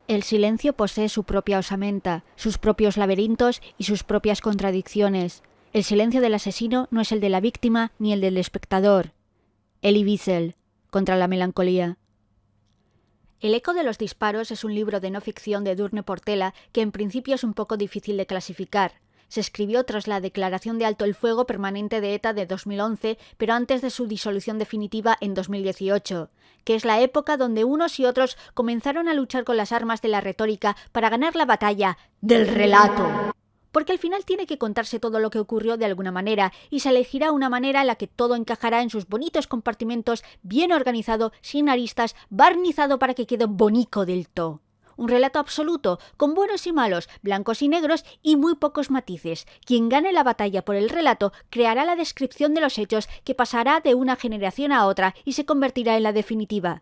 El silencio posee su propia osamenta, sus propios laberintos y sus propias contradicciones. El silencio del asesino no es el de la víctima ni el del espectador. Elie Wiesel, Contra la melancolía. El eco de los disparos es un libro de no ficción de Edurne Portela que en principio es un poco difícil de clasificar. Se escribió tras la declaración de alto el fuego permanente de ETA de 2011, pero antes de su disolución definitiva en 2018, que es la época donde unos y otros comenzaron a luchar con las armas de la retórica para ganar la batalla del relato. Porque al final tiene que contarse todo lo que ocurrió de alguna manera, y se elegirá una manera en la que todo encajará en sus bonitos compartimentos, bien organizado, sin aristas, barnizado para que quede bonico del todo. Un relato absoluto, con buenos y malos, blancos y negros y muy pocos matices. Quien gane la batalla por el relato creará la descripción de los hechos que pasará de una generación a otra y se convertirá en la definitiva.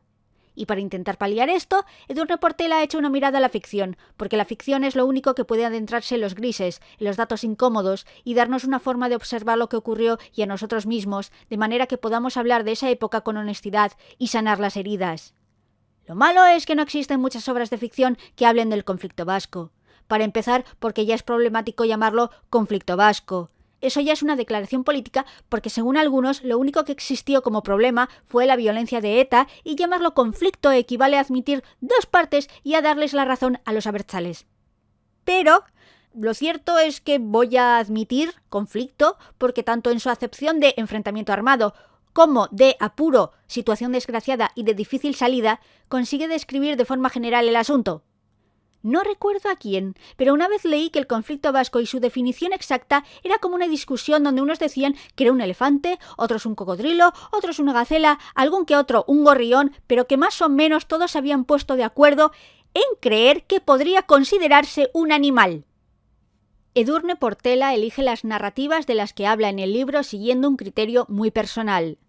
Y para intentar paliar esto, Edurne Portela ha hecho una mirada a la ficción, porque la ficción es lo único que puede adentrarse en los grises, en los datos incómodos, y darnos una forma de observar lo que ocurrió y a nosotros mismos, de manera que podamos hablar de esa época con honestidad y sanar las heridas. Lo malo es que no existen muchas obras de ficción que hablen del conflicto vasco. Para empezar, porque ya es problemático llamarlo conflicto vasco. Eso ya es una declaración política porque, según algunos, lo único que existió como problema fue la violencia de ETA y llamarlo conflicto equivale a admitir dos partes y a darles la razón a los abertzales. Pero lo cierto es que voy a admitir conflicto porque tanto en su acepción de enfrentamiento armado como de apuro, situación desgraciada y de difícil salida, consigue describir de forma general el asunto. No recuerdo a quién, pero una vez leí que el conflicto vasco y su definición exacta era como una discusión donde unos decían que era un elefante, otros un cocodrilo, otros una gacela, algún que otro un gorrión, pero que más o menos todos se habían puesto de acuerdo en creer que podría considerarse un animal. Edurne Portela elige las narrativas de las que habla en el libro siguiendo un criterio muy personal.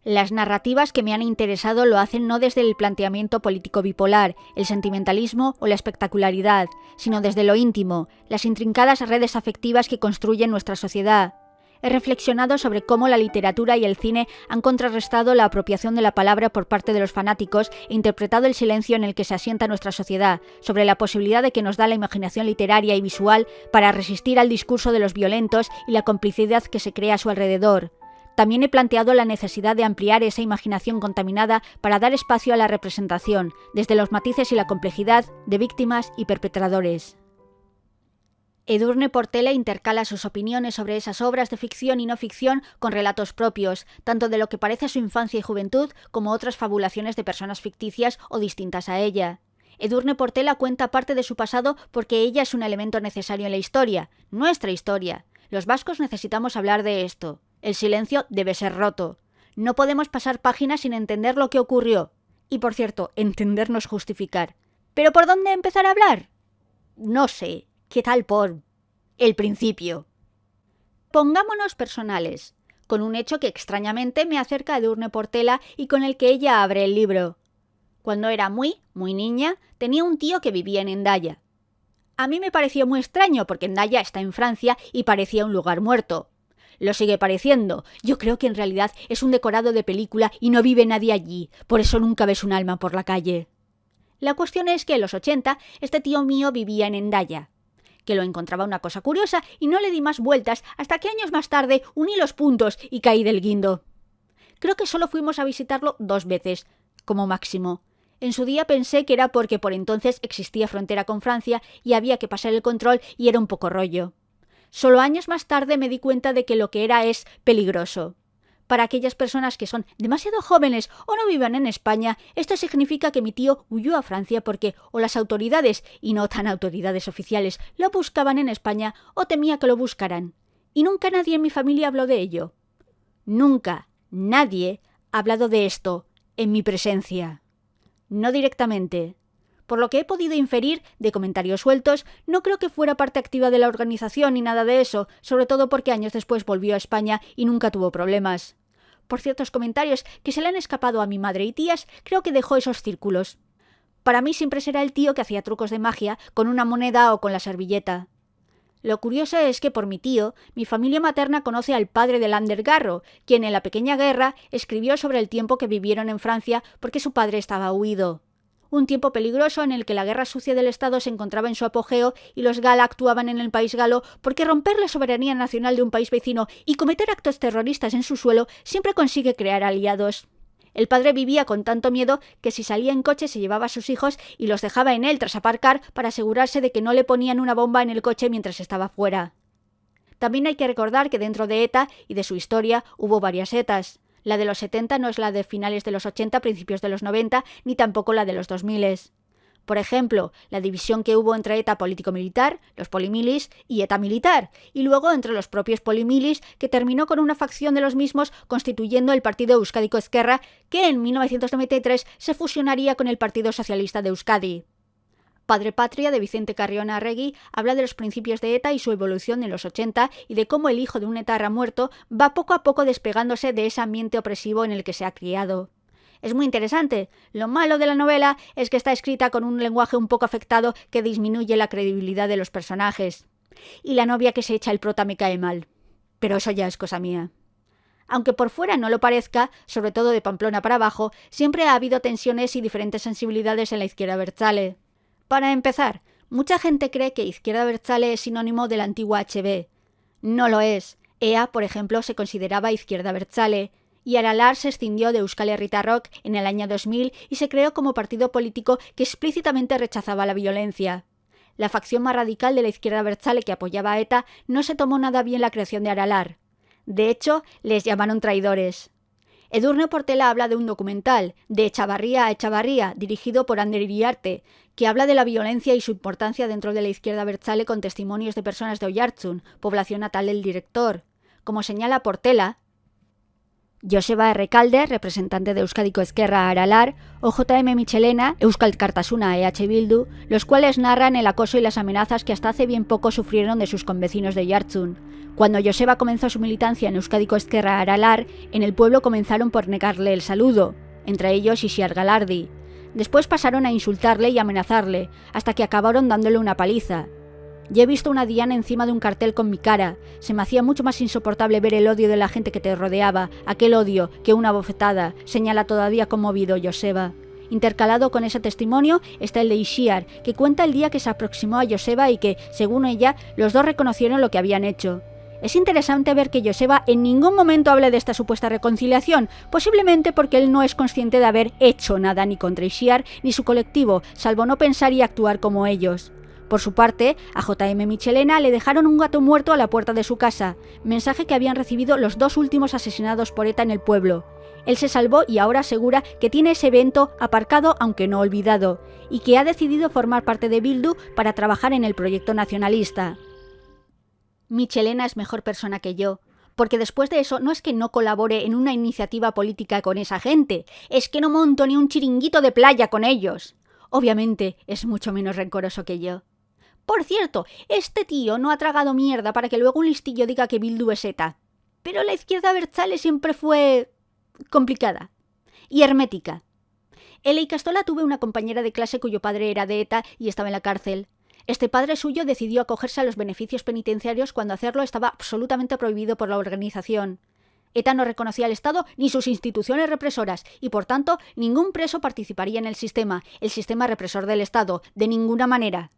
Las narrativas que me han interesado lo hacen no desde el planteamiento político bipolar, el sentimentalismo o la espectacularidad, sino desde lo íntimo, las intrincadas redes afectivas que construyen nuestra sociedad. He reflexionado sobre cómo la literatura y el cine han contrarrestado la apropiación de la palabra por parte de los fanáticos e interpretado el silencio en el que se asienta nuestra sociedad, sobre la posibilidad de que nos da la imaginación literaria y visual para resistir al discurso de los violentos y la complicidad que se crea a su alrededor. También he planteado la necesidad de ampliar esa imaginación contaminada para dar espacio a la representación, desde los matices y la complejidad, de víctimas y perpetradores. Edurne Portela intercala sus opiniones sobre esas obras de ficción y no ficción con relatos propios, tanto de lo que parece su infancia y juventud como otras fabulaciones de personas ficticias o distintas a ella. Edurne Portela cuenta parte de su pasado porque ella es un elemento necesario en la historia, nuestra historia. Los vascos necesitamos hablar de esto. El silencio debe ser roto. No podemos pasar páginas sin entender lo que ocurrió. Y, por cierto, entendernos justificar. ¿Pero por dónde empezar a hablar? No sé. ¿Qué tal por el principio? Pongámonos personales, con un hecho que extrañamente me acerca a Edurne Portela y con el que ella abre el libro. Cuando era muy niña, tenía un tío que vivía en Hendaya. A mí me pareció muy extraño porque Hendaya está en Francia y parecía un lugar muerto. Lo sigue pareciendo. Yo creo que en realidad es un decorado de película y no vive nadie allí, por eso nunca ves un alma por la calle. La cuestión es que en los 80 este tío mío vivía en Hendaya, que lo encontraba una cosa curiosa y no le di más vueltas hasta que años más tarde uní los puntos y caí del guindo. Creo que solo fuimos a visitarlo 2 veces, como máximo. En su día pensé que era porque por entonces existía frontera con Francia y había que pasar el control y era un poco rollo. Solo años más tarde me di cuenta de que lo que era es peligroso. Para aquellas personas que son demasiado jóvenes o no vivan en España, esto significa que mi tío huyó a Francia porque o las autoridades, y no tan autoridades oficiales, lo buscaban en España o temía que lo buscaran. Y nunca nadie en mi familia habló de ello. Nunca nadie ha hablado de esto en mi presencia. No directamente. Por lo que he podido inferir de comentarios sueltos, no creo que fuera parte activa de la organización ni nada de eso, sobre todo porque años después volvió a España y nunca tuvo problemas. Por ciertos comentarios que se le han escapado a mi madre y tías, creo que dejó esos círculos. Para mí siempre será el tío que hacía trucos de magia con una moneda o con la servilleta. Lo curioso es que por mi tío, mi familia materna conoce al padre de Lander Garro, quien en la pequeña guerra escribió sobre el tiempo que vivieron en Francia porque su padre estaba huido. un tiempo peligroso en el que la guerra sucia del Estado se encontraba en su apogeo y los Gala actuaban en el país galo porque romper la soberanía nacional de un país vecino y cometer actos terroristas en su suelo siempre consigue crear aliados. El padre vivía con tanto miedo que si salía en coche se llevaba a sus hijos y los dejaba en él tras aparcar para asegurarse de que no le ponían una bomba en el coche mientras estaba fuera. También hay que recordar que dentro de ETA y de su historia hubo varias ETAs. La de los 70 no es la de finales de los 80, principios de los 90, ni tampoco la de los 2000. Por ejemplo, la división que hubo entre ETA político-militar, los polimilis, y ETA militar, y luego entre los propios polimilis, que terminó con una facción de los mismos constituyendo el partido Euskadiko Ezkerra, que en 1993 se fusionaría con el Partido Socialista de Euskadi. Padre Patria, de Vicente Carrión Arregui, habla de los principios de ETA y su evolución en los 80 y de cómo el hijo de un etarra muerto va poco a poco despegándose de ese ambiente opresivo en el que se ha criado. Es muy interesante. Lo malo de la novela es que está escrita con un lenguaje un poco afectado que disminuye la credibilidad de los personajes. Y la novia que se echa el prota me cae mal. Pero eso ya es cosa mía. Aunque por fuera no lo parezca, sobre todo de Pamplona para abajo, siempre ha habido tensiones y diferentes sensibilidades en la izquierda abertzale. Para empezar, mucha gente cree que izquierda abertzale es sinónimo de la antigua HB. No lo es. EA, por ejemplo, se consideraba izquierda abertzale, y Aralar se escindió de Euskal Herritarrok en el año 2000 y se creó como partido político que explícitamente rechazaba la violencia. La facción más radical de la izquierda abertzale que apoyaba a ETA no se tomó nada bien la creación de Aralar. De hecho, les llamaron traidores. Edurne Portela habla de un documental, de Echavarría a Echavarría, dirigido por Ander Iriarte, que habla de la violencia y su importancia dentro de la izquierda abertzale con testimonios de personas de Oiartzun, población natal del director. Como señala Portela, Joseba Errekalde, representante de Euskadiko Ezkerra Aralar, o J.M. Michelena, Euskal Kartasuna EH Bildu, los cuales narran el acoso y las amenazas que hasta hace bien poco sufrieron de sus convecinos de Oiartzun. Cuando Joseba comenzó su militancia en Euskadiko Ezkerra Aralar, en el pueblo comenzaron por negarle el saludo, entre ellos Isiar Galardi. Después pasaron a insultarle y amenazarle, hasta que acabaron dándole una paliza. Ya he visto una diana encima de un cartel con mi cara. Se me hacía mucho más insoportable ver el odio de la gente que te rodeaba, aquel odio, que una bofetada, señala todavía conmovido Joseba. Intercalado con ese testimonio está el de Isiar, que cuenta el día que se aproximó a Joseba y que, según ella, los dos reconocieron lo que habían hecho. Es interesante ver que Joseba en ningún momento habla de esta supuesta reconciliación, posiblemente porque él no es consciente de haber hecho nada ni contra Isiar ni su colectivo, salvo no pensar y actuar como ellos. Por su parte, a J.M. Michelena le dejaron un gato muerto a la puerta de su casa, mensaje que habían recibido los dos últimos asesinados por ETA en el pueblo. Él se salvó y ahora asegura que tiene ese evento aparcado aunque no olvidado, y que ha decidido formar parte de Bildu para trabajar en el proyecto nacionalista. Michelena es mejor persona que yo, porque después de eso no es que no colabore en una iniciativa política con esa gente, es que no monto ni un chiringuito de playa con ellos. Obviamente es mucho menos rencoroso que yo. Por cierto, este tío no ha tragado mierda para que luego un listillo diga que Bildu es ETA. Pero la izquierda abertzale siempre fue complicada y hermética. En la Ikastola tuve una compañera de clase cuyo padre era de ETA y estaba en la cárcel. Este padre suyo decidió acogerse a los beneficios penitenciarios cuando hacerlo estaba absolutamente prohibido por la organización. ETA no reconocía al Estado ni sus instituciones represoras y, por tanto, ningún preso participaría en el sistema represor del Estado, de ninguna manera.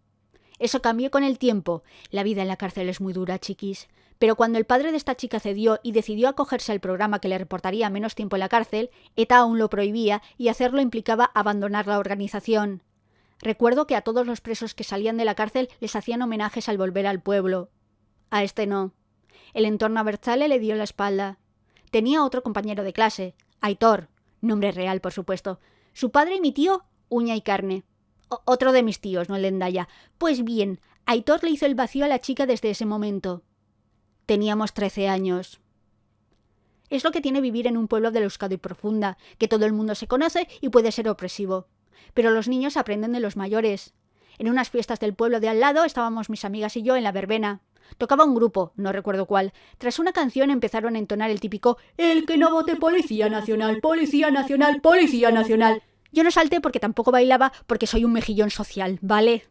Eso cambió con el tiempo. La vida en la cárcel es muy dura, chiquis. Pero cuando el padre de esta chica cedió y decidió acogerse al programa que le reportaría menos tiempo en la cárcel, ETA aún lo prohibía y hacerlo implicaba abandonar la organización. Recuerdo que a todos los presos que salían de la cárcel les hacían homenajes al volver al pueblo. A este no. El entorno abertzale le dio la espalda. Tenía otro compañero de clase, Aitor, nombre real por supuesto. Su padre y mi tío, uña y carne. Otro de mis tíos, no el de Endaya. Pues bien, Aitor le hizo el vacío a la chica desde ese momento. Teníamos 13 años. Es lo que tiene vivir en un pueblo del Euskadi profunda, que todo el mundo se conoce y puede ser opresivo. Pero los niños aprenden de los mayores. En unas fiestas del pueblo de al lado estábamos mis amigas y yo en la verbena. Tocaba un grupo, no recuerdo cuál. Tras una canción empezaron a entonar el típico «El que no vote Policía Nacional, Policía Nacional, Policía Nacional». Yo no salté porque tampoco bailaba porque soy un mejillón social, ¿vale?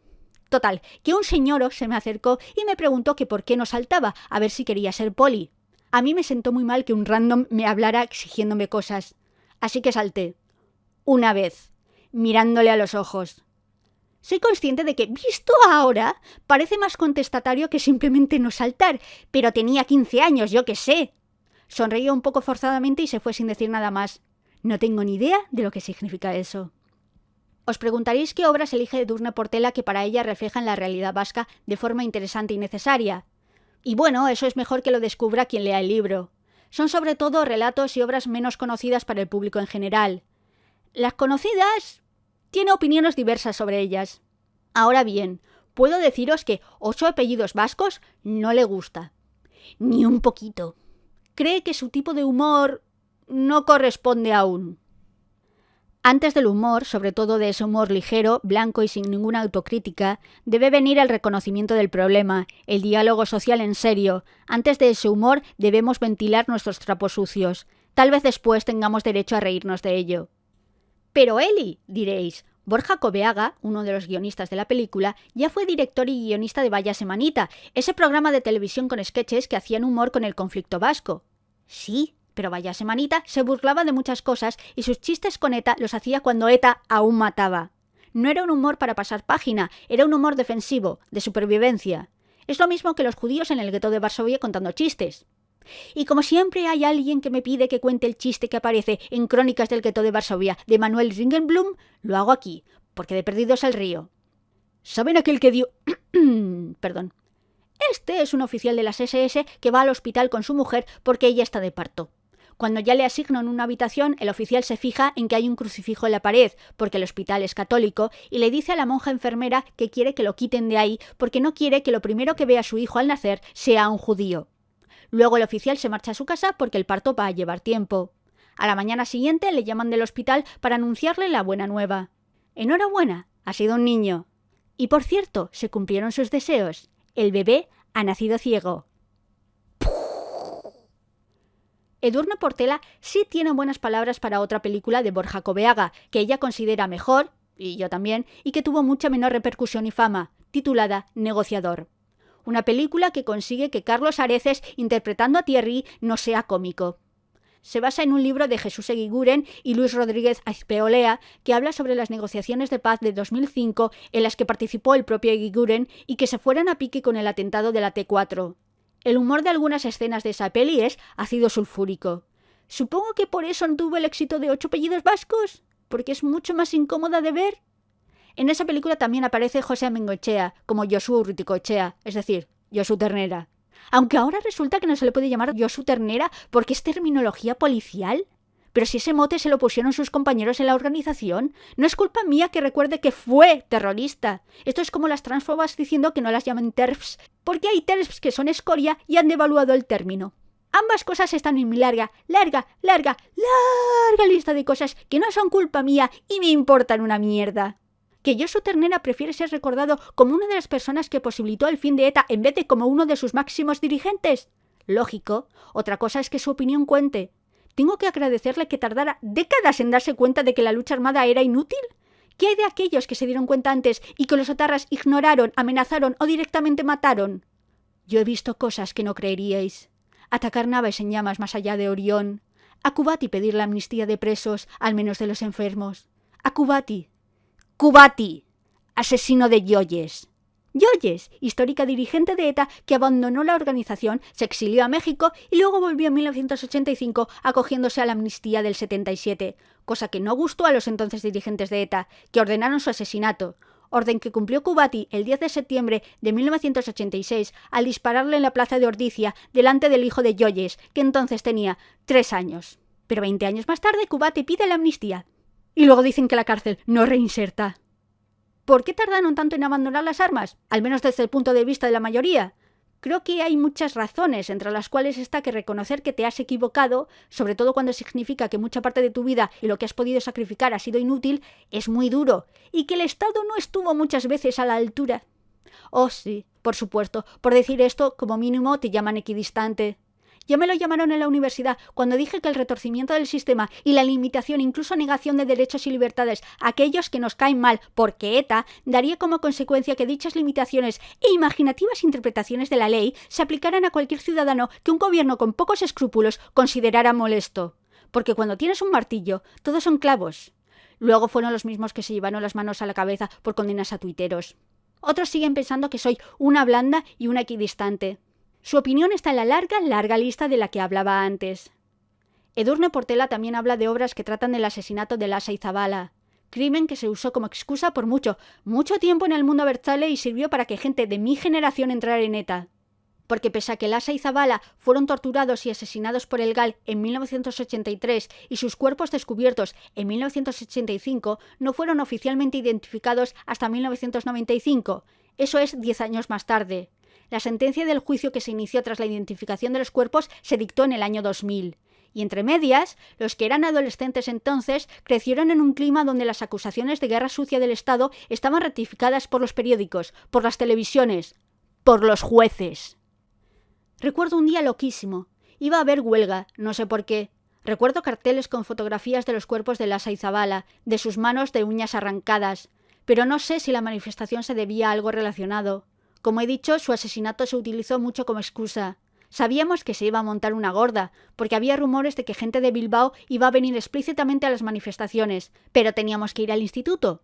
Total, que un señoro se me acercó y me preguntó que por qué no saltaba, a ver si quería ser poli. A mí me sentó muy mal que un random me hablara exigiéndome cosas. Así que salté. Una vez. mirándole a los ojos. Soy consciente de que, visto ahora, parece más contestatario que simplemente no saltar, pero tenía 15 años, yo qué sé. Sonreía un poco forzadamente y se fue sin decir nada más. No tengo ni idea de lo que significa eso. Os preguntaréis qué obras elige Edurne Portela que para ella reflejan la realidad vasca de forma interesante y necesaria. Y bueno, eso es mejor que lo descubra quien lea el libro. Son sobre todo relatos y obras menos conocidas para el público en general. Las conocidas tiene opiniones diversas sobre ellas. Ahora bien, puedo deciros que 8 apellidos vascos no le gusta. Ni un poquito. Cree que su tipo de humor no corresponde aún. Antes del humor, sobre todo de ese humor ligero, blanco y sin ninguna autocrítica, debe venir el reconocimiento del problema, el diálogo social en serio. Antes de ese humor debemos ventilar nuestros trapos sucios. Tal vez después tengamos derecho a reírnos de ello. Pero Eli, diréis, Borja Coveaga, uno de los guionistas de la película, ya fue director y guionista de Vaya Semanita, ese programa de televisión con sketches que hacían humor con el conflicto vasco. Sí, pero Vaya Semanita se burlaba de muchas cosas y sus chistes con ETA los hacía cuando ETA aún mataba. No era un humor para pasar página, era un humor defensivo, de supervivencia. Es lo mismo que los judíos en el gueto de Varsovia contando chistes. Y como siempre hay alguien que me pide que cuente el chiste que aparece en Crónicas del gueto de Varsovia de Manuel Ringelblum, lo hago aquí, porque de perdidos al río. ¿Saben aquel que dio... Perdón. Este es un oficial de las SS que va al hospital con su mujer porque ella está de parto. Cuando ya le asignan una habitación, el oficial se fija en que hay un crucifijo en la pared, porque el hospital es católico, y le dice a la monja enfermera que quiere que lo quiten de ahí porque no quiere que lo primero que vea su hijo al nacer sea un judío. Luego el oficial se marcha a su casa porque el parto va a llevar tiempo. A la mañana siguiente le llaman del hospital para anunciarle la buena nueva. ¡Enhorabuena! Ha sido un niño. Y por cierto, se cumplieron sus deseos. El bebé ha nacido ciego. Edurne Portela sí tiene buenas palabras para otra película de Borja Coveaga, que ella considera mejor, y yo también, y que tuvo mucha menor repercusión y fama, titulada Negociador. Una película que consigue que Carlos Areces, interpretando a Thierry, no sea cómico. Se basa en un libro de Jesús Eguiguren y Luis Rodríguez Azpeolea que habla sobre las negociaciones de paz de 2005 en las que participó el propio Eguiguren y que se fueran a pique con el atentado de la T4. El humor de algunas escenas de esa peli es ácido sulfúrico. Supongo que por eso no tuvo el éxito de 8 apellidos vascos, porque es mucho más incómoda de ver. En esa película también aparece José Amengoechea como Josu Urruticoechea, es decir, Josu Ternera. Aunque ahora resulta que no se le puede llamar Josu Ternera porque es terminología policial. Pero si ese mote se lo pusieron sus compañeros en la organización, no es culpa mía que recuerde que fue terrorista. Esto es como las transfobas diciendo que no las llamen TERFs, porque hay TERFs que son escoria y han devaluado el término. Ambas cosas están en mi larga lista de cosas que no son culpa mía y me importan una mierda. Que Josu Ternera prefiere ser recordado como una de las personas que posibilitó el fin de ETA en vez de como uno de sus máximos dirigentes. Lógico. Otra cosa es que su opinión cuente. ¿Tengo que agradecerle que tardara décadas en darse cuenta de que la lucha armada era inútil? ¿Qué hay de aquellos que se dieron cuenta antes y que los etarras ignoraron, amenazaron o directamente mataron? Yo he visto cosas que no creeríais. Atacar naves en llamas más allá de Orión. A Kubati pedir la amnistía de presos, al menos de los enfermos. A Kubati, asesino de Yoyes. Yoyes, histórica dirigente de ETA que abandonó la organización, se exilió a México y luego volvió en 1985 acogiéndose a la amnistía del 77, cosa que no gustó a los entonces dirigentes de ETA, que ordenaron su asesinato, orden que cumplió Kubati el 10 de septiembre de 1986 al dispararle en la plaza de Ordizia delante del hijo de Yoyes, que entonces tenía 3 años. Pero 20 años más tarde Kubati pide la amnistía. Y luego dicen que la cárcel no reinserta. ¿Por qué tardaron tanto en abandonar las armas? Al menos desde el punto de vista de la mayoría. Creo que hay muchas razones, entre las cuales está que reconocer que te has equivocado, sobre todo cuando significa que mucha parte de tu vida y lo que has podido sacrificar ha sido inútil, es muy duro, y que el Estado no estuvo muchas veces a la altura. Oh sí, por supuesto, por decir esto, como mínimo te llaman equidistante. Ya me lo llamaron en la universidad cuando dije que el retorcimiento del sistema y la limitación, incluso negación de derechos y libertades a aquellos que nos caen mal porque ETA daría como consecuencia que dichas limitaciones e imaginativas interpretaciones de la ley se aplicaran a cualquier ciudadano que un gobierno con pocos escrúpulos considerara molesto. Porque cuando tienes un martillo, todos son clavos. Luego fueron los mismos que se llevaron las manos a la cabeza por condenas a tuiteros. Otros siguen pensando que soy una blanda y una equidistante. Su opinión está en la larga lista de la que hablaba antes. Edurne Portela también habla de obras que tratan del asesinato de Lasa y Zabala, crimen que se usó como excusa por mucho tiempo en el mundo abertzale y sirvió para que gente de mi generación entrara en ETA. Porque pese a que Lasa y Zabala fueron torturados y asesinados por el GAL en 1983 y sus cuerpos descubiertos en 1985, no fueron oficialmente identificados hasta 1995, eso es 10 años más tarde. La sentencia del juicio que se inició tras la identificación de los cuerpos se dictó en el año 2000. Y entre medias, los que eran adolescentes entonces crecieron en un clima donde las acusaciones de guerra sucia del Estado estaban ratificadas por los periódicos, por las televisiones, por los jueces. Recuerdo un día loquísimo. Iba a haber huelga, no sé por qué. Recuerdo carteles con fotografías de los cuerpos de Lasa y Zabala, de sus manos de uñas arrancadas, pero no sé si la manifestación se debía a algo relacionado. Como he dicho, su asesinato se utilizó mucho como excusa. Sabíamos que se iba a montar una gorda, porque había rumores de que gente de Bilbao iba a venir explícitamente a las manifestaciones, pero teníamos que ir al instituto.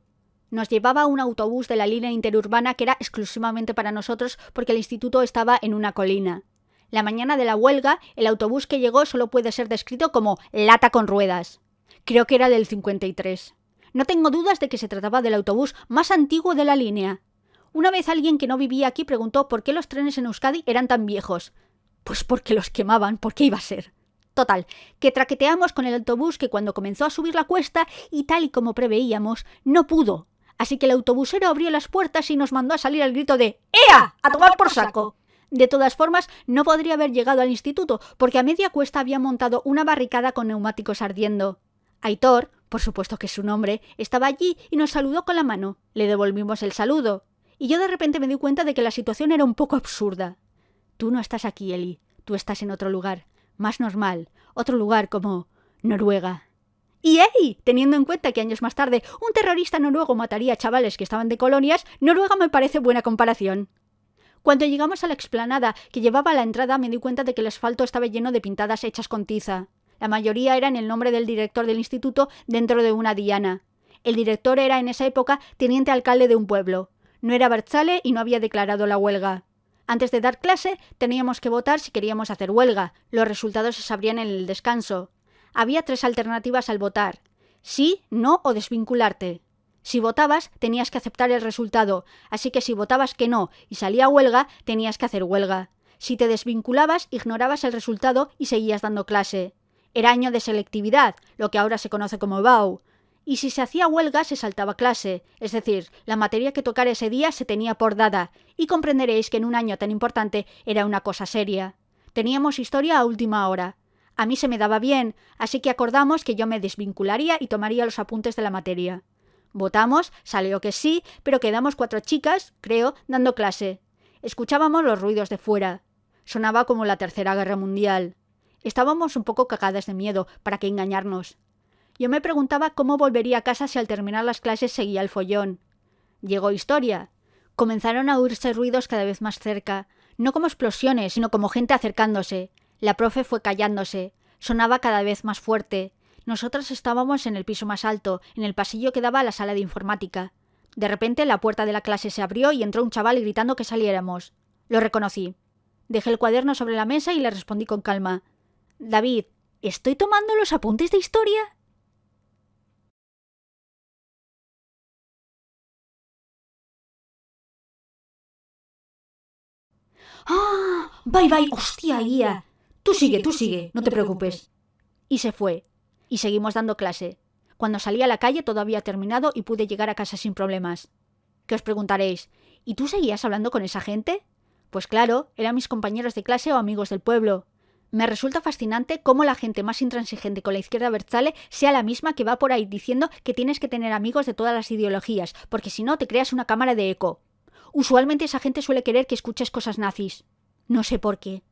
Nos llevaba un autobús de la línea interurbana que era exclusivamente para nosotros porque el instituto estaba en una colina. La mañana de la huelga, el autobús que llegó solo puede ser descrito como lata con ruedas. Creo que era del 53. No tengo dudas de que se trataba del autobús más antiguo de la línea. Una vez alguien que no vivía aquí preguntó por qué los trenes en Euskadi eran tan viejos. Pues porque los quemaban, ¿por qué iba a ser? Total, que traqueteamos con el autobús que cuando comenzó a subir la cuesta y tal y como preveíamos, no pudo. Así que el autobusero abrió las puertas y nos mandó a salir al grito de ¡Ea! ¡A tomar por saco! De todas formas, no podría haber llegado al instituto, porque a media cuesta había montado una barricada con neumáticos ardiendo. Aitor, por supuesto que es su nombre, estaba allí y nos saludó con la mano. Le devolvimos el saludo. Y yo de repente me di cuenta de que la situación era un poco absurda. Tú no estás aquí, Eli. Tú estás en otro lugar, más normal. Otro lugar como Noruega. Y ¡ey! Teniendo en cuenta que años más tarde un terrorista noruego mataría a chavales que estaban de colonias, Noruega me parece buena comparación. Cuando llegamos a la explanada que llevaba a la entrada me di cuenta de que el asfalto estaba lleno de pintadas hechas con tiza. La mayoría eran el nombre del director del instituto dentro de una diana. El director era en esa época teniente alcalde de un pueblo. No era abertzale y no había declarado la huelga. Antes de dar clase teníamos que votar si queríamos hacer huelga. Los resultados se sabrían en el descanso. Había 3 alternativas al votar: sí, no o desvincularte. Si votabas, tenías que aceptar el resultado, así que si votabas que no y salía huelga, tenías que hacer huelga. Si te desvinculabas, ignorabas el resultado y seguías dando clase. Era año de selectividad, lo que ahora se conoce como BAU. Y si se hacía huelga, se saltaba clase, es decir, la materia que tocara ese día se tenía por dada, y comprenderéis que en un año tan importante era una cosa seria. Teníamos historia a última hora. A mí se me daba bien, así que acordamos que yo me desvincularía y tomaría los apuntes de la materia. Votamos, salió que sí, pero quedamos 4 chicas, creo, dando clase. Escuchábamos los ruidos de fuera. Sonaba como la Tercera Guerra Mundial. Estábamos un poco cagadas de miedo, ¿para qué engañarnos? Yo me preguntaba cómo volvería a casa si al terminar las clases seguía el follón. Llegó historia. Comenzaron a oírse ruidos cada vez más cerca, no como explosiones, sino como gente acercándose. La profe fue callándose. Sonaba cada vez más fuerte. Nosotras estábamos en el piso más alto, en el pasillo que daba a la sala de informática. De repente la puerta de la clase se abrió y entró un chaval gritando que saliéramos. Lo reconocí. Dejé el cuaderno sobre la mesa y le respondí con calma: David, ¿estoy tomando los apuntes de historia? ¡Ah! ¡Bye! ¡Hostia, guía! Tú sigue, no te preocupes. Y se fue. Y seguimos dando clase. Cuando salí a la calle todo había terminado y pude llegar a casa sin problemas. ¿Qué os preguntaréis? ¿Y tú seguías hablando con esa gente? Pues claro, eran mis compañeros de clase o amigos del pueblo. Me resulta fascinante cómo la gente más intransigente con la izquierda abertzale sea la misma que va por ahí diciendo que tienes que tener amigos de todas las ideologías, porque si no te creas una cámara de eco. Usualmente esa gente suele querer que escuches cosas nazis. No sé por qué.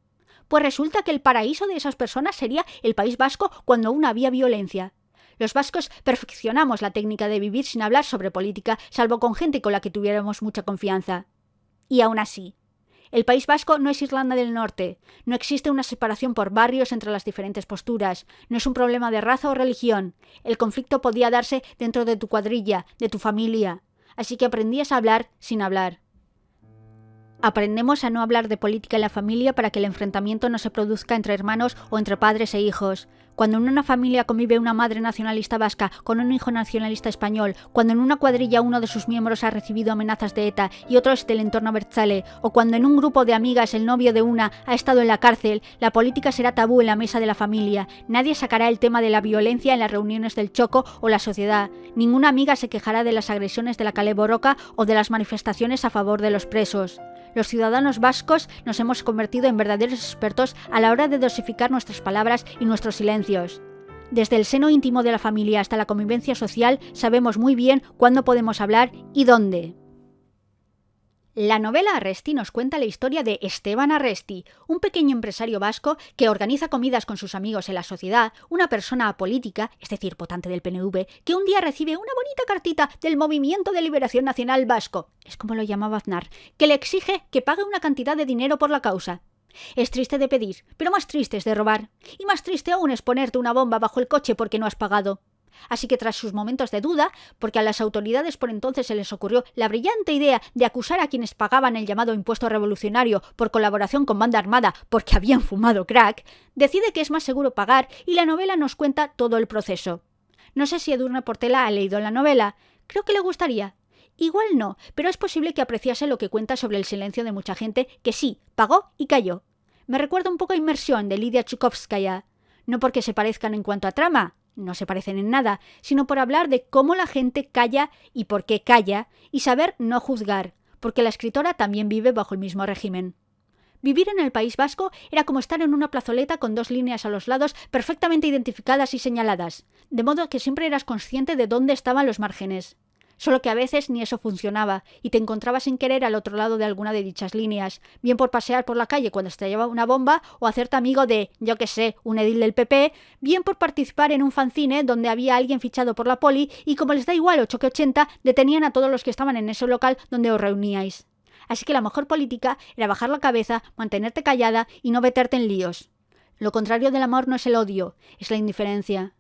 Pues resulta que el paraíso de esas personas sería el País Vasco cuando aún había violencia. Los vascos perfeccionamos la técnica de vivir sin hablar sobre política, salvo con gente con la que tuviéramos mucha confianza. Y aún así, El País Vasco no es Irlanda del Norte. No existe una separación por barrios entre las diferentes posturas. No es un problema de raza o religión. El conflicto podía darse dentro de tu cuadrilla, de tu familia. Así que aprendías a hablar sin hablar. Aprendemos a no hablar de política en la familia para que el enfrentamiento no se produzca entre hermanos o entre padres e hijos. Cuando en una familia convive una madre nacionalista vasca con un hijo nacionalista español, cuando en una cuadrilla uno de sus miembros ha recibido amenazas de ETA y otro es del entorno abertzale, o cuando en un grupo de amigas el novio de una ha estado en la cárcel, la política será tabú en la mesa de la familia. Nadie sacará el tema de la violencia en las reuniones del Choco o la sociedad. Ninguna amiga se quejará de las agresiones de la Kale Borroka o de las manifestaciones a favor de los presos. Los ciudadanos vascos nos hemos convertido en verdaderos expertos a la hora de dosificar nuestras palabras y nuestros silencios. Desde el seno íntimo de la familia hasta la convivencia social, sabemos muy bien cuándo podemos hablar y dónde. La novela Arresti nos cuenta la historia de Esteban Arresti, un pequeño empresario vasco que organiza comidas con sus amigos en la sociedad, una persona apolítica, es decir, votante del PNV, que un día recibe una bonita cartita del Movimiento de Liberación Nacional Vasco, es como lo llamaba Aznar, que le exige que pague una cantidad de dinero por la causa. Es triste de pedir, pero más triste es de robar. Y más triste aún es ponerte una bomba bajo el coche porque no has pagado. Así que tras sus momentos de duda, porque a las autoridades por entonces se les ocurrió la brillante idea de acusar a quienes pagaban el llamado impuesto revolucionario por colaboración con banda armada porque habían fumado crack, decide que es más seguro pagar y la novela nos cuenta todo el proceso. No sé si Edurne Portela ha leído la novela, creo que le gustaría. Igual no, pero es posible que apreciase lo que cuenta sobre el silencio de mucha gente que sí, pagó y calló. Me recuerda un poco a Inmersión de Lidia Chukovskaya, no porque se parezcan en cuanto a trama, no se parecen en nada, sino por hablar de cómo la gente calla y por qué calla, y saber no juzgar, porque la escritora también vive bajo el mismo régimen. Vivir en el País Vasco era como estar en una plazoleta con dos líneas a los lados perfectamente identificadas y señaladas, de modo que siempre eras consciente de dónde estaban los márgenes. Solo que a veces ni eso funcionaba, y te encontrabas sin querer al otro lado de alguna de dichas líneas, bien por pasear por la calle cuando estallaba una bomba o hacerte amigo de, yo qué sé, un edil del PP, bien por participar en un fanzine donde había alguien fichado por la poli y como les da igual 8 que 80, detenían a todos los que estaban en ese local donde os reuníais. Así que la mejor política era bajar la cabeza, mantenerte callada y no meterte en líos. Lo contrario del amor no es el odio, es la indiferencia.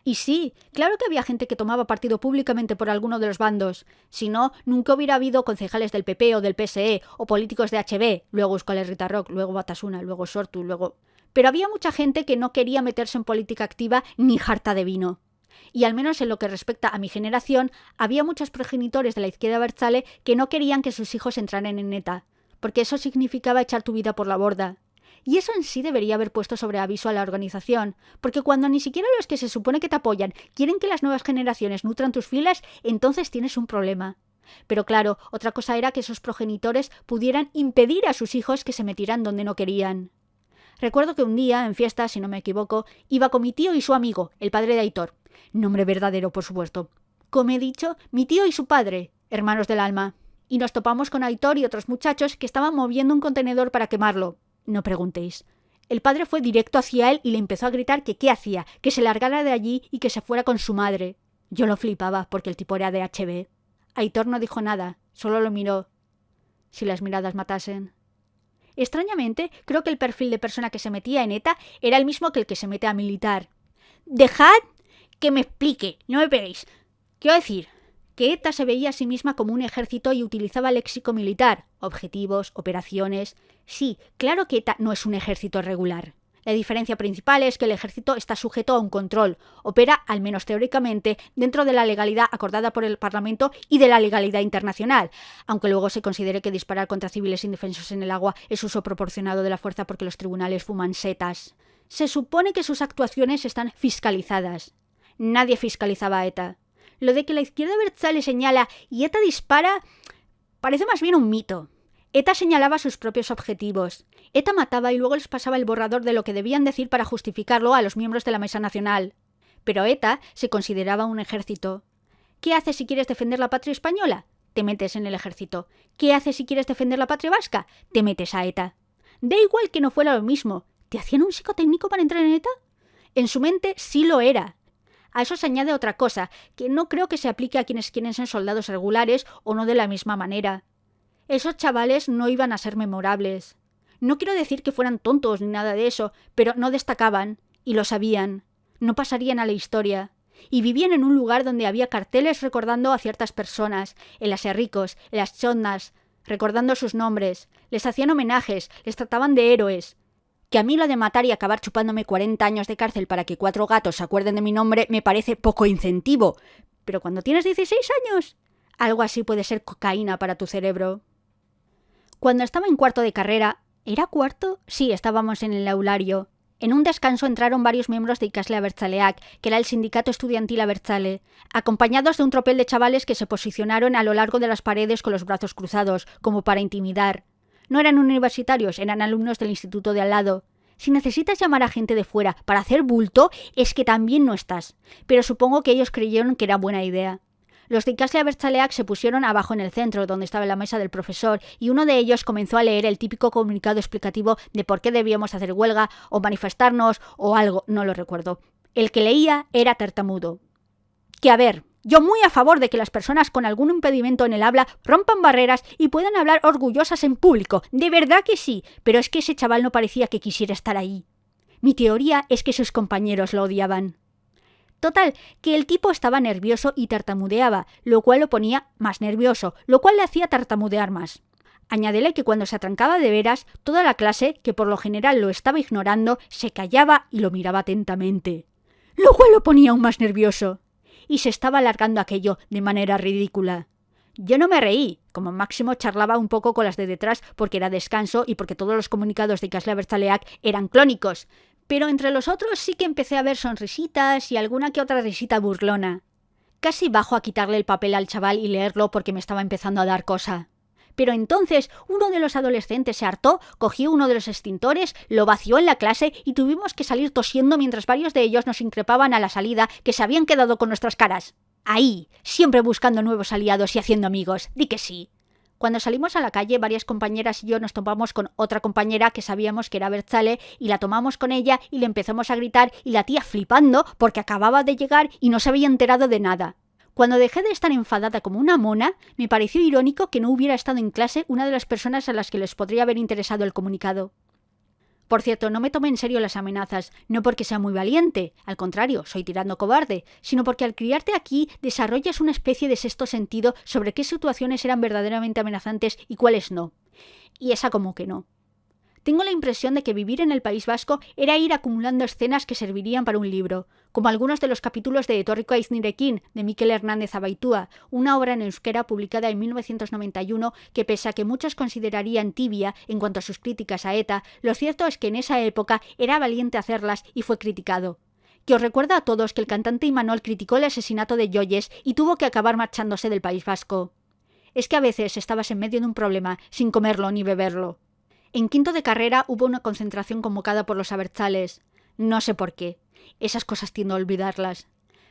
Y sí, claro que había gente que tomaba partido públicamente por alguno de los bandos. Si no, nunca hubiera habido concejales del PP o del PSE, o políticos de HB, luego Euskal Herria Rock, luego Batasuna, luego Sortu, luego... Pero había mucha gente que no quería meterse en política activa ni jarta de vino. Y al menos en lo que respecta a mi generación, había muchos progenitores de la izquierda abertzale que no querían que sus hijos entraran en ETA, porque eso significaba echar tu vida por la borda. Y eso en sí debería haber puesto sobre aviso a la organización, porque cuando ni siquiera los que se supone que te apoyan quieren que las nuevas generaciones nutran tus filas, entonces tienes un problema. Pero claro, otra cosa era que esos progenitores pudieran impedir a sus hijos que se metieran donde no querían. Recuerdo que un día, en fiesta, si no me equivoco, iba con mi tío y su amigo, el padre de Aitor. Nombre verdadero, por supuesto. Como he dicho, mi tío y su padre, hermanos del alma. Y nos topamos con Aitor y otros muchachos que estaban moviendo un contenedor para quemarlo. No preguntéis. El padre fue directo hacia él y le empezó a gritar que qué hacía, que se largara de allí y que se fuera con su madre. Yo lo flipaba porque el tipo era de HB. Aitor no dijo nada, solo lo miró. Si las miradas matasen. Extrañamente, creo que el perfil de persona que se metía en ETA era el mismo que el que se mete a militar. Dejad que me explique, no me peguéis. Quiero decir que ETA se veía a sí misma como un ejército y utilizaba léxico militar, objetivos, operaciones... Sí, claro que ETA no es un ejército regular. La diferencia principal es que el ejército está sujeto a un control, opera, al menos teóricamente, dentro de la legalidad acordada por el Parlamento y de la legalidad internacional, aunque luego se considere que disparar contra civiles indefensos en el agua es uso proporcionado de la fuerza porque los tribunales fuman setas. Se supone que sus actuaciones están fiscalizadas. Nadie fiscalizaba a ETA. Lo de que la izquierda abertzale señala y ETA dispara parece más bien un mito. ETA señalaba sus propios objetivos. ETA mataba y luego les pasaba el borrador de lo que debían decir para justificarlo a los miembros de la Mesa Nacional. Pero ETA se consideraba un ejército. ¿Qué haces si quieres defender la patria española? Te metes en el ejército. ¿Qué haces si quieres defender la patria vasca? Te metes a ETA. Da igual que no fuera lo mismo. ¿Te hacían un psicotécnico para entrar en ETA? En su mente sí lo era. A eso se añade otra cosa, que no creo que se aplique a quienes quieren ser soldados regulares o no de la misma manera. Esos chavales no iban a ser memorables. No quiero decir que fueran tontos ni nada de eso, pero no destacaban, y lo sabían. No pasarían a la historia. Y vivían en un lugar donde había carteles recordando a ciertas personas, en las ricos, en las chondas, recordando sus nombres. Les hacían homenajes, les trataban de héroes. Que a mí lo de matar y acabar chupándome 40 años de cárcel para que 4 gatos se acuerden de mi nombre me parece poco incentivo. Pero cuando tienes 16 años, algo así puede ser cocaína para tu cerebro. Cuando estaba en cuarto de carrera, ¿era cuarto? Sí, estábamos en el aulario. En un descanso entraron varios miembros de Ikasle Abertzaleak, que era el sindicato estudiantil Abertzale, acompañados de un tropel de chavales que se posicionaron a lo largo de las paredes con los brazos cruzados, como para intimidar. No eran universitarios, eran alumnos del instituto de al lado. Si necesitas llamar a gente de fuera para hacer bulto, es que también no estás. Pero supongo que ellos creyeron que era buena idea. Los de Ikasle Abertzaleak se pusieron abajo en el centro, donde estaba la mesa del profesor, y uno de ellos comenzó a leer el típico comunicado explicativo de por qué debíamos hacer huelga, o manifestarnos, o algo, no lo recuerdo. El que leía era tartamudo. Que a ver, yo muy a favor de que las personas con algún impedimento en el habla rompan barreras y puedan hablar orgullosas en público, de verdad que sí, pero es que ese chaval no parecía que quisiera estar ahí. Mi teoría es que sus compañeros lo odiaban. Total, que el tipo estaba nervioso y tartamudeaba, lo cual lo ponía más nervioso, lo cual le hacía tartamudear más. Añádele que cuando se atrancaba de veras, toda la clase, que por lo general lo estaba ignorando, se callaba y lo miraba atentamente, lo cual lo ponía aún más nervioso. Y se estaba alargando aquello de manera ridícula. Yo no me reí, como máximo charlaba un poco con las de detrás porque era descanso y porque todos los comunicados de Ikasle Abertzaleak eran clónicos, pero entre los otros sí que empecé a ver sonrisitas y alguna que otra risita burlona. Casi bajo a quitarle el papel al chaval y leerlo porque me estaba empezando a dar cosa. Pero entonces uno de los adolescentes se hartó, cogió uno de los extintores, lo vació en la clase y tuvimos que salir tosiendo mientras varios de ellos nos increpaban a la salida que se habían quedado con nuestras caras. Ahí, siempre buscando nuevos aliados y haciendo amigos, di que sí. Cuando salimos a la calle, varias compañeras y yo nos topamos con otra compañera que sabíamos que era Abertzale y la tomamos con ella y le empezamos a gritar y la tía flipando porque acababa de llegar y no se había enterado de nada. Cuando dejé de estar enfadada como una mona, me pareció irónico que no hubiera estado en clase una de las personas a las que les podría haber interesado el comunicado. Por cierto, no me tomé en serio las amenazas, no porque sea muy valiente, al contrario, soy tirando cobarde, sino porque al criarte aquí desarrollas una especie de sexto sentido sobre qué situaciones eran verdaderamente amenazantes y cuáles no. Y esa como que no. Tengo la impresión de que vivir en el País Vasco era ir acumulando escenas que servirían para un libro, como algunos de los capítulos de Etorrikoaiz nirekin, de Mikel Hernández Abaitua, una obra en euskera publicada en 1991 que, pese a que muchos considerarían tibia en cuanto a sus críticas a ETA, lo cierto es que en esa época era valiente hacerlas y fue criticado. Que os recuerda a todos que el cantante Imanol criticó el asesinato de Joyes y tuvo que acabar marchándose del País Vasco. Es que a veces estabas en medio de un problema sin comerlo ni beberlo. En quinto de carrera hubo una concentración convocada por los abertzales. No sé por qué. Esas cosas tiendo a olvidarlas.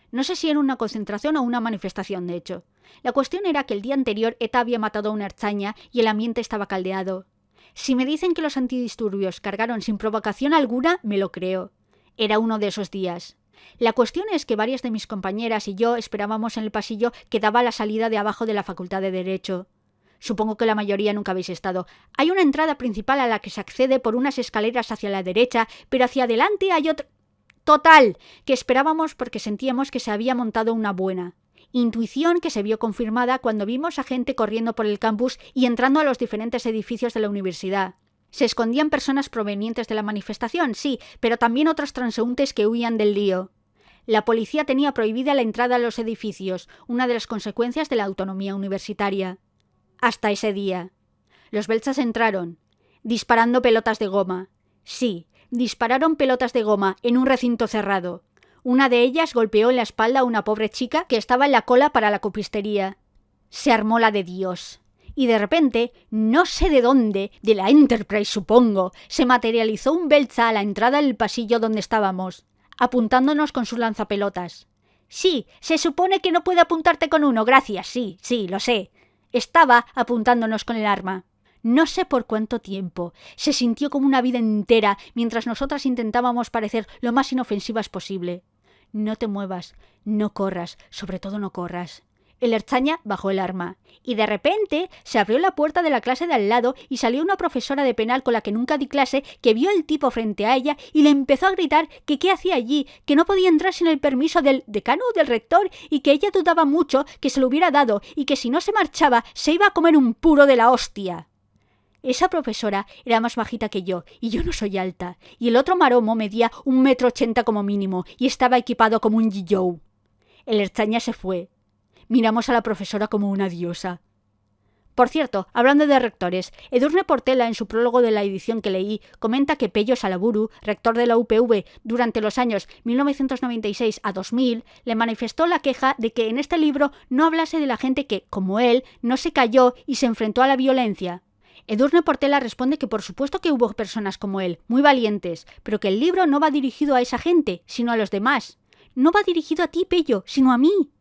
No sé si era una concentración o una manifestación, de hecho. La cuestión era que el día anterior ETA había matado a una ertzaina y el ambiente estaba caldeado. Si me dicen que los antidisturbios cargaron sin provocación alguna, me lo creo. Era uno de esos días. La cuestión es que varias de mis compañeras y yo esperábamos en el pasillo que daba a la salida de abajo de la Facultad de Derecho. Supongo que la mayoría nunca habéis estado. Hay una entrada principal a la que se accede por unas escaleras hacia la derecha, pero hacia adelante hay otra... Total, que esperábamos porque sentíamos que se había montado una buena. Intuición que se vio confirmada cuando vimos a gente corriendo por el campus y entrando a los diferentes edificios de la universidad. Se escondían personas provenientes de la manifestación, sí, pero también otros transeúntes que huían del lío. La policía tenía prohibida la entrada a los edificios, una de las consecuencias de la autonomía universitaria. Hasta ese día. Los beltzas entraron, disparando pelotas de goma. Sí, dispararon pelotas de goma en un recinto cerrado. Una de ellas golpeó en la espalda a una pobre chica que estaba en la cola para la copistería. Se armó la de Dios. Y de repente, no sé de dónde, de la Enterprise supongo, se materializó un beltza a la entrada del pasillo donde estábamos, apuntándonos con sus lanzapelotas. Sí, se supone que no puede apuntarte con uno, gracias, sí, lo sé. Estaba apuntándonos con el arma. No sé por cuánto tiempo. Se sintió como una vida entera mientras nosotras intentábamos parecer lo más inofensivas posible. No te muevas, no corras, sobre todo no corras. El Ertzaina bajó el arma. Y de repente se abrió la puerta de la clase de al lado y salió una profesora de penal con la que nunca di clase, que vio al tipo frente a ella y le empezó a gritar que qué hacía allí, que no podía entrar sin el permiso del decano o del rector y que ella dudaba mucho que se lo hubiera dado y que si no se marchaba se iba a comer un puro de la hostia. Esa profesora era más bajita que yo, y yo no soy alta, y el otro maromo medía 1,80 m como mínimo y estaba equipado como un G.I. El Ertzaina se fue. Miramos a la profesora como una diosa. Por cierto, hablando de rectores, Edurne Portela, en su prólogo de la edición que leí, comenta que Pello Salaburu, rector de la UPV durante los años 1996 a 2000, le manifestó la queja de que en este libro no hablase de la gente que, como él, no se cayó y se enfrentó a la violencia. Edurne Portela responde que por supuesto que hubo personas como él, muy valientes, pero que el libro no va dirigido a esa gente, sino a los demás. No va dirigido a ti, Pello, sino a mí.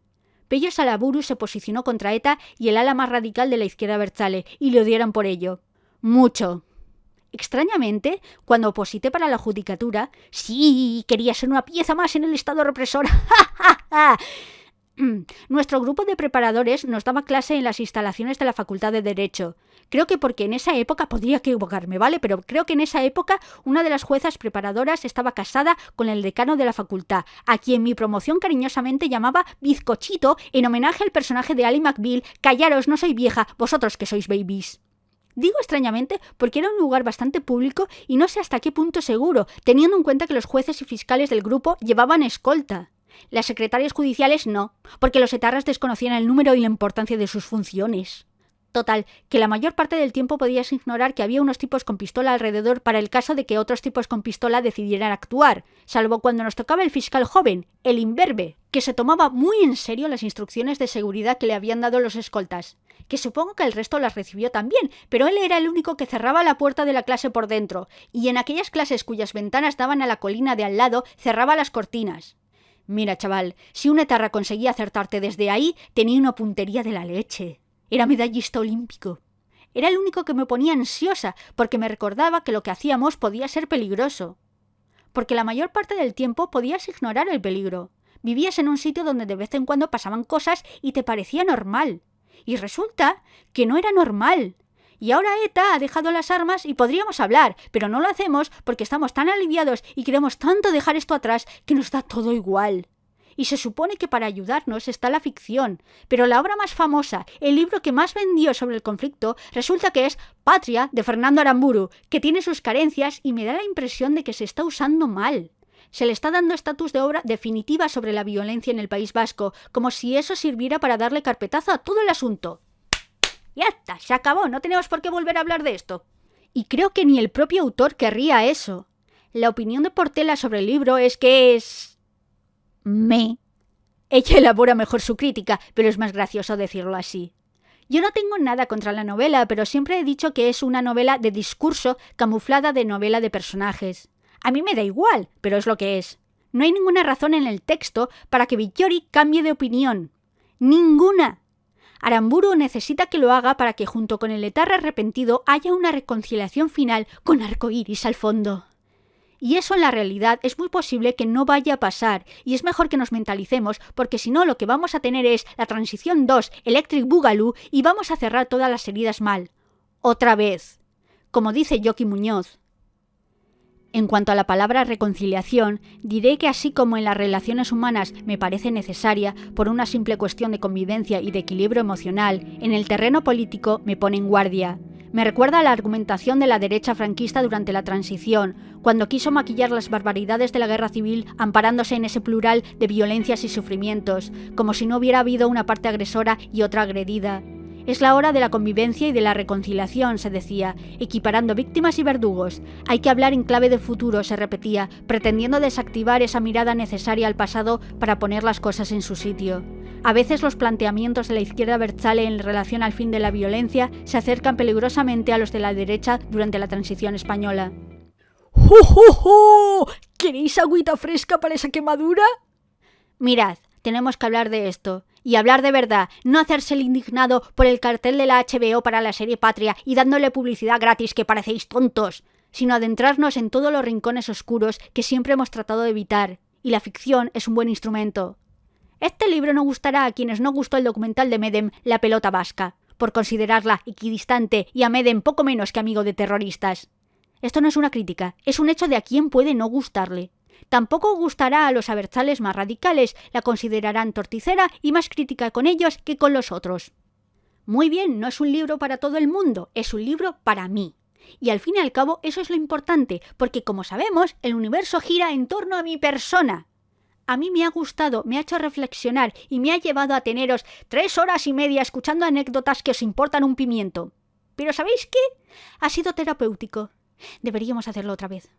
Pello Salaburu se posicionó contra ETA y el ala más radical de la izquierda abertzale, y le odiaron por ello. Mucho. Extrañamente, cuando oposité para la judicatura, sí, quería ser una pieza más en el Estado represor. Nuestro grupo de preparadores nos daba clase en las instalaciones de la Facultad de Derecho. Creo que porque en esa época, podría equivocarme, ¿vale? Pero creo que en esa época una de las juezas preparadoras estaba casada con el decano de la facultad, a quien mi promoción cariñosamente llamaba Bizcochito en homenaje al personaje de Ally McBeal. Callaros, no soy vieja, vosotros que sois babies. Digo extrañamente porque era un lugar bastante público y no sé hasta qué punto seguro, teniendo en cuenta que los jueces y fiscales del grupo llevaban escolta. Las secretarias judiciales no, porque los etarras desconocían el número y la importancia de sus funciones. Total, que la mayor parte del tiempo podías ignorar que había unos tipos con pistola alrededor para el caso de que otros tipos con pistola decidieran actuar, salvo cuando nos tocaba el fiscal joven, el imberbe, que se tomaba muy en serio las instrucciones de seguridad que le habían dado los escoltas, que supongo que el resto las recibió también, pero él era el único que cerraba la puerta de la clase por dentro, y en aquellas clases cuyas ventanas daban a la colina de al lado, cerraba las cortinas. Mira, chaval, si un etarra conseguía acertarte desde ahí, tenía una puntería de la leche. Era medallista olímpico. Era el único que me ponía ansiosa, porque me recordaba que lo que hacíamos podía ser peligroso. Porque la mayor parte del tiempo podías ignorar el peligro. Vivías en un sitio donde de vez en cuando pasaban cosas y te parecía normal. Y resulta que no era normal. Y ahora ETA ha dejado las armas y podríamos hablar, pero no lo hacemos porque estamos tan aliviados y queremos tanto dejar esto atrás que nos da todo igual. Y se supone que para ayudarnos está la ficción, pero la obra más famosa, el libro que más vendió sobre el conflicto, resulta que es Patria, de Fernando Aramburu, que tiene sus carencias y me da la impresión de que se está usando mal. Se le está dando estatus de obra definitiva sobre la violencia en el País Vasco, como si eso sirviera para darle carpetazo a todo el asunto. Ya está, se acabó, no tenemos por qué volver a hablar de esto. Y creo que ni el propio autor querría eso. La opinión de Portela sobre el libro es que es... Ella elabora mejor su crítica, pero es más gracioso decirlo así. Yo no tengo nada contra la novela, pero siempre he dicho que es una novela de discurso camuflada de novela de personajes. A mí me da igual, pero es lo que es. No hay ninguna razón en el texto para que Vittori cambie de opinión. ¡Ninguna! Aramburu necesita que lo haga para que junto con el etarra arrepentido haya una reconciliación final con arcoíris al fondo. Y eso en la realidad es muy posible que no vaya a pasar, y es mejor que nos mentalicemos, porque si no lo que vamos a tener es la transición 2, Electric Boogaloo, y vamos a cerrar todas las heridas mal. Otra vez. Como dice Yoki Muñoz. En cuanto a la palabra reconciliación, diré que así como en las relaciones humanas me parece necesaria por una simple cuestión de convivencia y de equilibrio emocional, en el terreno político me pone en guardia. Me recuerda a la argumentación de la derecha franquista durante la transición, cuando quiso maquillar las barbaridades de la guerra civil amparándose en ese plural de violencias y sufrimientos, como si no hubiera habido una parte agresora y otra agredida. Es la hora de la convivencia y de la reconciliación, se decía, equiparando víctimas y verdugos. Hay que hablar en clave de futuro, se repetía, pretendiendo desactivar esa mirada necesaria al pasado para poner las cosas en su sitio. A veces los planteamientos de la izquierda abertzale en relación al fin de la violencia se acercan peligrosamente a los de la derecha durante la transición española. ¡Jo, jo, jo! ¿Queréis agüita fresca para esa quemadura? Mirad, tenemos que hablar de esto. Y hablar de verdad, no hacerse el indignado por el cartel de la HBO para la serie Patria y dándole publicidad gratis que parecéis tontos, sino adentrarnos en todos los rincones oscuros que siempre hemos tratado de evitar, y la ficción es un buen instrumento. Este libro no gustará a quienes no gustó el documental de Medem, La pelota vasca, por considerarla equidistante y a Medem poco menos que amigo de terroristas. Esto no es una crítica, es un hecho de a quién puede no gustarle. Tampoco gustará a los abertzales más radicales, la considerarán torticera y más crítica con ellos que con los otros. Muy bien, no es un libro para todo el mundo, es un libro para mí. Y al fin y al cabo eso es lo importante, porque como sabemos, el universo gira en torno a mi persona. A mí me ha gustado, me ha hecho reflexionar y me ha llevado a teneros 3 horas y media escuchando anécdotas que os importan un pimiento. Pero ¿sabéis qué? Ha sido terapéutico. Deberíamos hacerlo otra vez.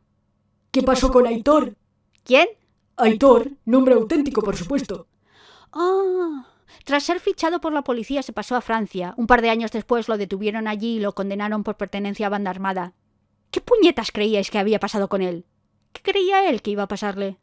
¿Qué pasó con Aitor? ¿Quién? Aitor, nombre auténtico, por supuesto. Ah, tras ser fichado por la policía se pasó a Francia. Un par de años después lo detuvieron allí y lo condenaron por pertenencia a banda armada. ¿Qué puñetas creíais que había pasado con él? ¿Qué creía él que iba a pasarle?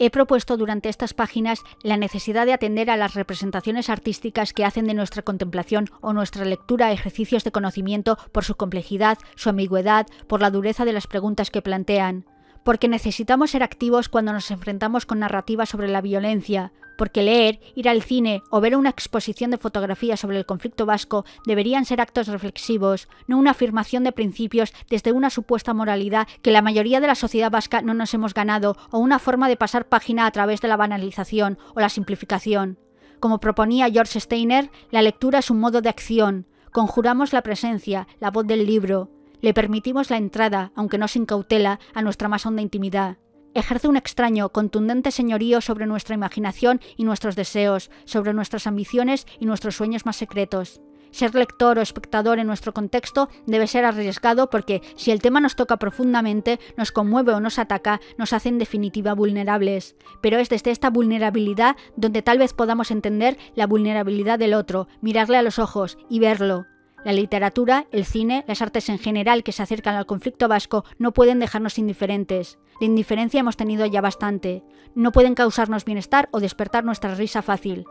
He propuesto durante estas páginas la necesidad de atender a las representaciones artísticas que hacen de nuestra contemplación o nuestra lectura ejercicios de conocimiento por su complejidad, su ambigüedad, por la dureza de las preguntas que plantean. Porque necesitamos ser activos cuando nos enfrentamos con narrativas sobre la violencia, porque leer, ir al cine o ver una exposición de fotografías sobre el conflicto vasco deberían ser actos reflexivos, no una afirmación de principios desde una supuesta moralidad que la mayoría de la sociedad vasca no nos hemos ganado o una forma de pasar página a través de la banalización o la simplificación. Como proponía George Steiner, la lectura es un modo de acción, conjuramos la presencia, la voz del libro. Le permitimos la entrada, aunque no sin cautela, a nuestra más honda intimidad. Ejerce un extraño, contundente señorío sobre nuestra imaginación y nuestros deseos, sobre nuestras ambiciones y nuestros sueños más secretos. Ser lector o espectador en nuestro contexto debe ser arriesgado porque, si el tema nos toca profundamente, nos conmueve o nos ataca, nos hace en definitiva vulnerables. Pero es desde esta vulnerabilidad donde tal vez podamos entender la vulnerabilidad del otro, mirarle a los ojos y verlo. La literatura, el cine, las artes en general que se acercan al conflicto vasco no pueden dejarnos indiferentes. De indiferencia hemos tenido ya bastante. No pueden causarnos bienestar o despertar nuestra risa fácil.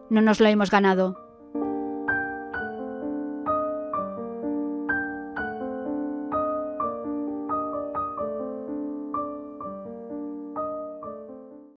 No nos lo hemos ganado.